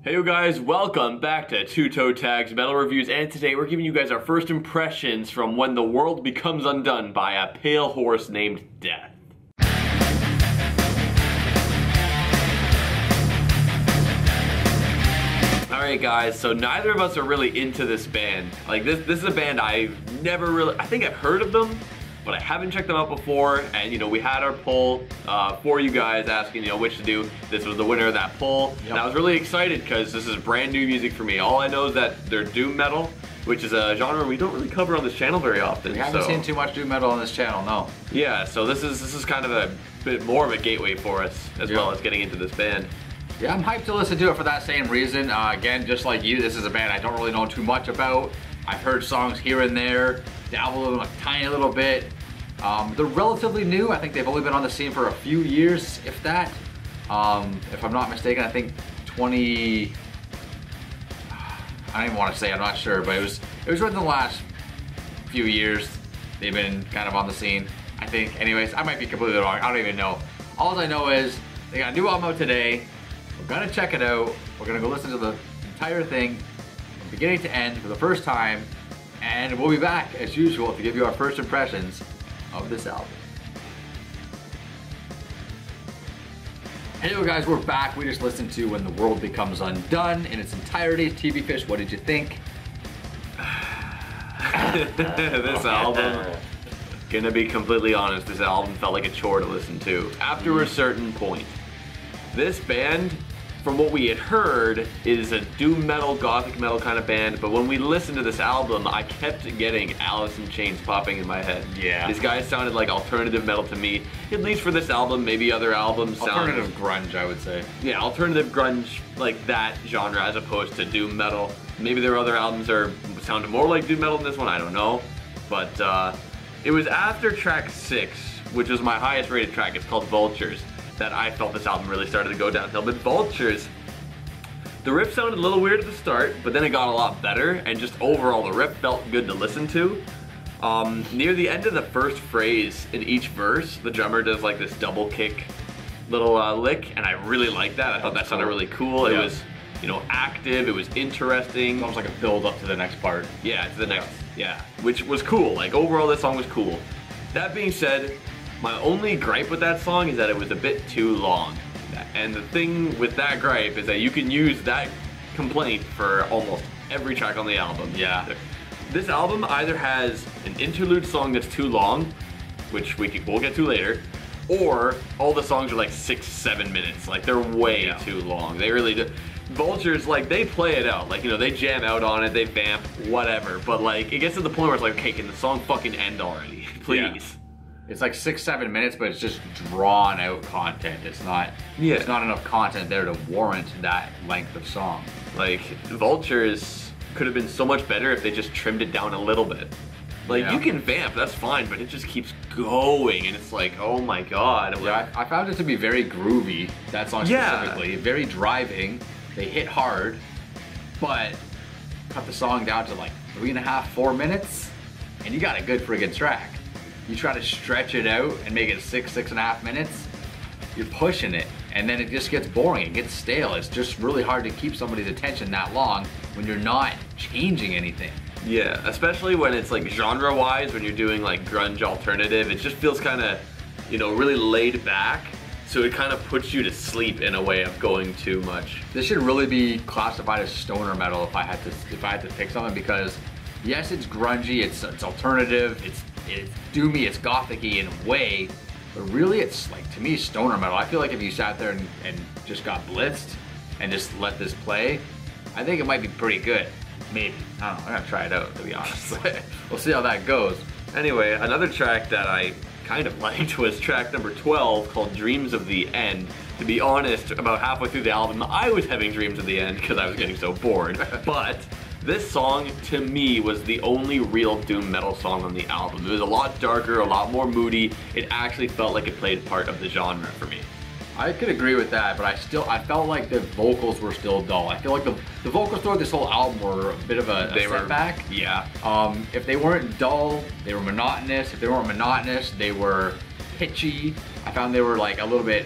Hey you guys, welcome back to Two Toe Tags Metal Reviews, and today we're giving you guys our first impressions from When the World Becomes Undone by a pale horse named Death. Alright guys, so neither of us are really into this band. Like this is a band I think I've heard of them, but I haven't checked them out before, and you know, we had our poll for you guys asking, you know, which to do. This was the winner of that poll, and I was really excited because this is brand new music for me. All I know is that they're doom metal, which is a genre we don't really cover on this channel very often. We haven't seen too much doom metal on this channel, no. Yeah, so this is kind of a bit more of a gateway for us, as well as getting into this band. Yeah, I'm hyped to listen to it for that same reason. Again, just like you, this is a band I don't really know too much about. I've heard songs here and there, dabbled in a tiny little bit. They're relatively new. I think they've only been on the scene for a few years, if that. If I'm not mistaken, I think I don't even want to say, I'm not sure, but it was within the last few years they've been kind of on the scene, I think. Anyways, I might be completely wrong. I don't even know. All I know is they got a new album out today. We're gonna check it out. We're gonna go listen to the entire thing from beginning to end for the first time, and we'll be back as usual to give you our first impressions of this album. Hey guys, we're back. We just listened to When the World Becomes Undone in its entirety. TV Fish, what did you think? This album, gonna be completely honest, this album felt like a chore to listen to. After a certain point. This band, from what we had heard, is a doom metal, gothic metal kind of band, but when we listened to this album, I kept getting Alice in Chains popping in my head. Yeah. These guys sounded like alternative metal to me, at least for this album. Maybe other albums sound... Alternative grunge, I would say. Yeah, alternative grunge, like that genre, as opposed to doom metal. Maybe their other albums sounded more like doom metal than this one, I don't know. But it was after track 6, which was my highest rated track, it's called Vultures, that I felt this album really started to go downhill. But Vultures, the riff sounded a little weird at the start, but then it got a lot better, and just overall the riff felt good to listen to. Near the end of the first phrase in each verse, the drummer does like this double kick little lick, and I really liked that. I thought that sounded really cool. Yeah. It was, you know, active, it was interesting. It's almost like a build up to the next part. Yeah, to the next, yeah, which was cool. Like overall this song was cool. That being said, my only gripe with that song is that it was a bit too long. And the thing with that gripe is that you can use that complaint for almost every track on the album. Yeah. This album either has an interlude song that's too long, which we'll get to later, or all the songs are like 6-7 minutes. Like they're way too long. They really do. Vultures, like they play it out. Like, you know, they jam out on it, they vamp, whatever. But like, it gets to the point where it's like, okay, can the song fucking end already? Please. Yeah. It's like 6-7 minutes, but it's just drawn out content. It's not enough content there to warrant that length of song. Like, Vultures could have been so much better if they just trimmed it down a little bit. Like, you can vamp, that's fine, but it just keeps going, and it's like, oh my god. Yeah, I found it to be very groovy, that song specifically. Very driving, they hit hard, but cut the song down to like 3.5-4 minutes, and you got a good friggin' track. You try to stretch it out and make it 6.5 minutes, you're pushing it, and then it just gets boring, it gets stale. It's just really hard to keep somebody's attention that long when you're not changing anything. Yeah, especially when it's like genre-wise, when you're doing like grunge alternative, it just feels kind of, you know, really laid back. So it kind of puts you to sleep in a way of going too much. This should really be classified as stoner metal if I had to pick something, because yes, it's grungy, it's alternative, it's doomy, it's gothic-y in a way, but really it's like, to me, stoner metal. I feel like if you sat there and just got blitzed and just let this play, I think it might be pretty good. Maybe. I don't know, I'm gonna try it out, to be honest. We'll see how that goes. Anyway, another track that I kind of liked was track number 12, called Dreams of the End. To be honest, about halfway through the album, I was having dreams of the end because I was getting so bored. But this song, to me, was the only real doom metal song on the album. It was a lot darker, a lot more moody. It actually felt like it played part of the genre for me. I could agree with that, but I felt like the vocals were still dull. I feel like the vocals throughout this whole album were a bit of a setback. Yeah. If they weren't dull, they were monotonous. If they weren't monotonous, they were pitchy. I found they were like a little bit,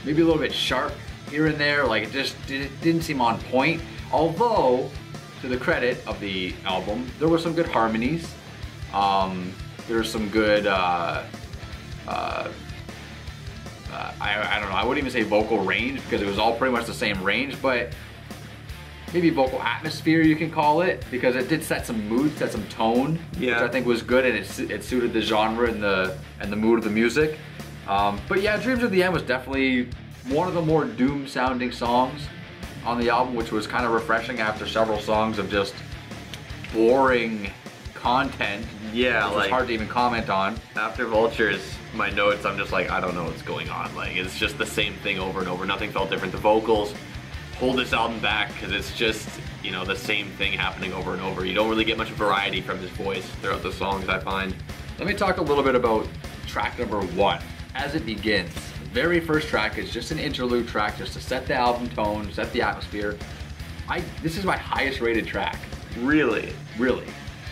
maybe a little bit sharp here and there. Like it didn't seem on point. Although, to the credit of the album, there were some good harmonies. There's some good, I don't know, I wouldn't even say vocal range because it was all pretty much the same range, but maybe vocal atmosphere you can call it, because it did set some mood, set some tone, which I think was good, and it suited the genre and the mood of the music. But yeah, Dreams of the End was definitely one of the more doom sounding songs on the album, which was kind of refreshing after several songs of just boring content. Yeah, which was hard to even comment on. After Vultures, my notes, I'm just like, I don't know what's going on. Like, it's just the same thing over and over. Nothing felt different. The vocals hold this album back because it's just, you know, the same thing happening over and over. You don't really get much variety from his voice throughout the songs, I find. Let me talk a little bit about track number 1. As it begins, the very first track is just an interlude track just to set the album tone, set the atmosphere. This is my highest rated track. Really? Really.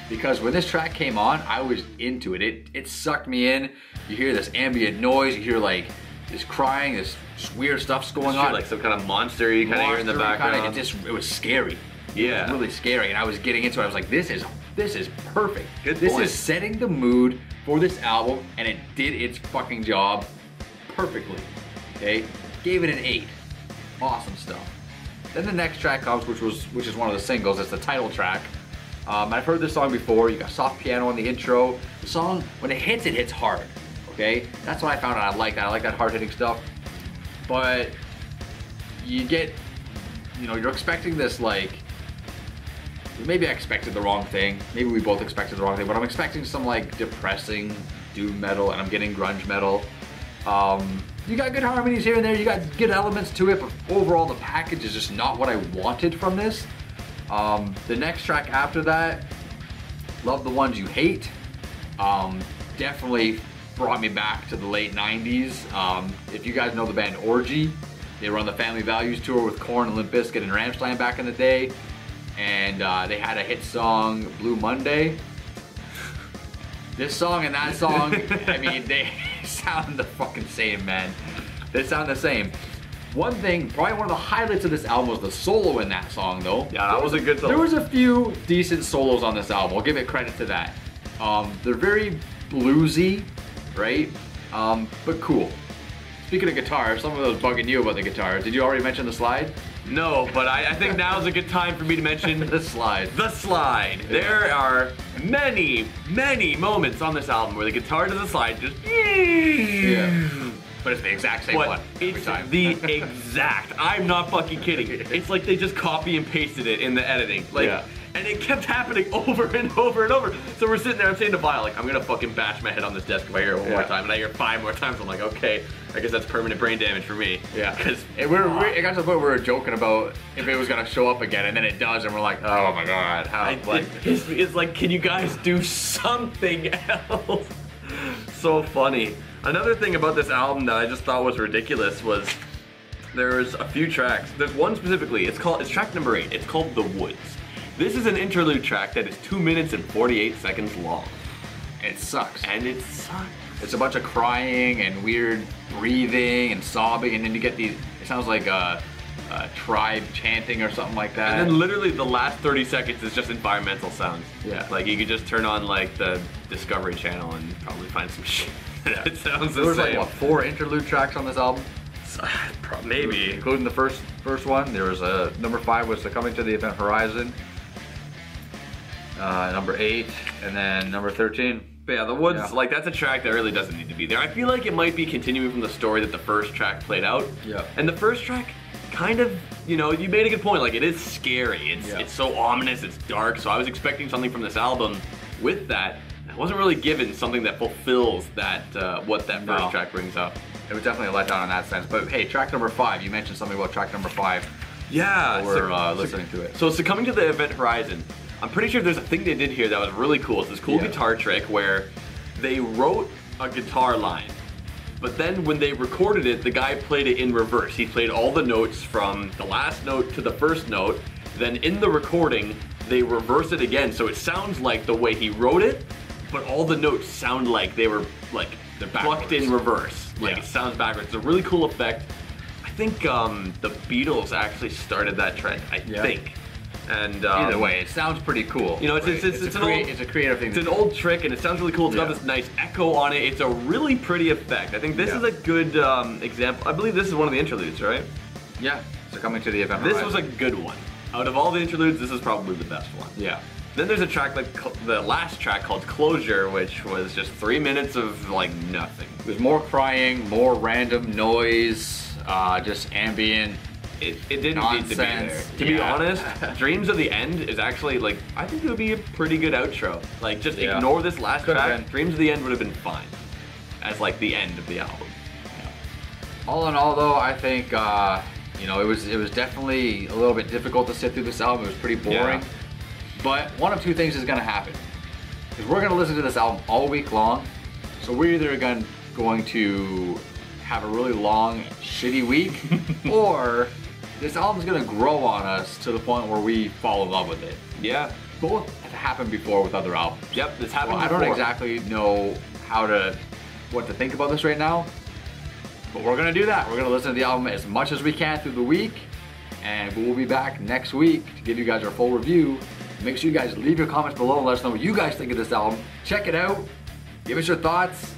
Because when this track came on, I was into it. It sucked me in. You hear this ambient noise, you hear like this crying, this weird stuff's going on. Like some kind of monster you kind of hear in the background. It was scary. Yeah. It was really scary, and I was getting into it. I was like, this is perfect. Good this point. is setting the mood for this album, and it did its fucking job perfectly. Okay? Gave it an 8. Awesome stuff. Then the next track comes, which is one of the singles. It's the title track. I've heard this song before. You got soft piano in the intro. The song, when it hits hard. Okay? That's what I found out. I like that. I like that hard-hitting stuff. But you get, you know, you're expecting this, like, maybe I expected the wrong thing. Maybe we both expected the wrong thing, but I'm expecting some like depressing doom metal, and I'm getting grunge metal. You got good harmonies here and there, you got good elements to it, but overall the package is just not what I wanted from this. The next track after that, Love the Ones You Hate, definitely brought me back to the late 90s. If you guys know the band Orgy, they were on the Family Values tour with Korn and Limp Bizkit and Rammstein back in the day. And they had a hit song, Blue Monday. This song and that song, I mean, they sound the fucking same, man. They sound the same. One thing, probably one of the highlights of this album was the solo in that song, though. Yeah, that was a good solo. There was a few decent solos on this album. I'll give it credit to that. They're very bluesy, right? But cool. Speaking of guitar, someone was bugging you about the guitar. Did you already mention the slide? No, but I think now's a good time for me to mention the slide. The slide. Yeah. There are many moments on this album where the guitar does a slide, just yeah. But it's the exact same one every time. The exact. I'm not fucking kidding. It's like they just copy and pasted it in the editing. Like, yeah. And it kept happening over and over and over. So we're sitting there, I'm saying to Vile, like, I'm gonna fucking bash my head on this desk if I hear it one more time. And I hear 5 more times, I'm like, okay, I guess that's permanent brain damage for me. Yeah. Because it got to the point where we were joking about if it was gonna show up again, and then it does, and we're like, oh my god, how? It's like, can you guys do something else? So funny. Another thing about this album that I just thought was ridiculous was there's a few tracks. There's one specifically, it's track number 8. It's called The Woods. This is an interlude track that is 2 minutes and 48 seconds long. It sucks. And it sucks. It's a bunch of crying and weird breathing and sobbing, and then you get these, it sounds like a tribe chanting or something like that. And then literally the last 30 seconds is just environmental sounds. Yeah. Like you could just turn on like the Discovery Channel and probably find some shit. Yeah. It sounds the same. There was like, what, 4 interlude tracks on this album? Maybe. Including the first one. There was number 5 was Succumbing to the Event Horizon. Number 8, and then number 13. But yeah, The Woods, like that's a track that really doesn't need to be there. I feel like it might be continuing from the story that the first track played out. Yeah. And the first track kind of, you know, you made a good point, like it is scary. It's so ominous, it's dark, so I was expecting something from this album with that. I wasn't really given something that fulfills that, what that first track brings up. It was definitely a letdown in that sense. But hey, track number 5, you mentioned something about track number 5. Yeah. We're listening to it. So Succumbing to the Event Horizon, I'm pretty sure there's a thing they did here that was really cool. It's this cool guitar trick where they wrote a guitar line, but then when they recorded it, the guy played it in reverse. He played all the notes from the last note to the first note, then in the recording, they reverse it again, so it sounds like the way he wrote it, but all the notes sound like they were, like, they're plucked in reverse. Like, it sounds backwards. It's a really cool effect. I think the Beatles actually started that trend. I think. And either way, it sounds pretty cool. You know, it's a creative thing. It's an old trick, and it sounds really cool. It's got this nice echo on it. It's a really pretty effect. I think this is a good example. I believe this is one of the interludes, right? Yeah. So coming to the event. This was a good one. Out of all the interludes, this is probably the best one. Yeah. Then there's a track like the last track called Closure, which was just 3 minutes of like nothing. There's more crying, more random noise, just ambient. It didn't nonsense. need to be there. To be honest, Dreams of the End is actually like, I think it would be a pretty good outro. Like just ignore this last track. Dreams of the End would have been fine as like the end of the album. All in all though, I think you know, it was definitely a little bit difficult to sit through this album. It was pretty boring. But one of two things is gonna happen. Because we're gonna listen to this album all week long. So we're either going to have a really long, shitty week, or this album's gonna grow on us to the point where we fall in love with it. Yeah. Both have happened before with other albums. Yep, this happened before. I don't exactly know what to think about this right now, but we're gonna do that. We're gonna listen to the album as much as we can through the week, and we will be back next week to give you guys our full review. Make sure you guys leave your comments below and let us know what you guys think of this album. Check it out. Give us your thoughts.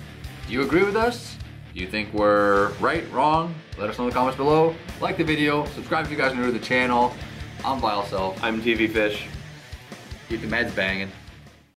Do you agree with us? Do you think we're right, wrong? Let us know in the comments below. Like the video, subscribe if you guys are new to the channel. I'm Vile Self. I'm TV Fish. Keep the meds banging.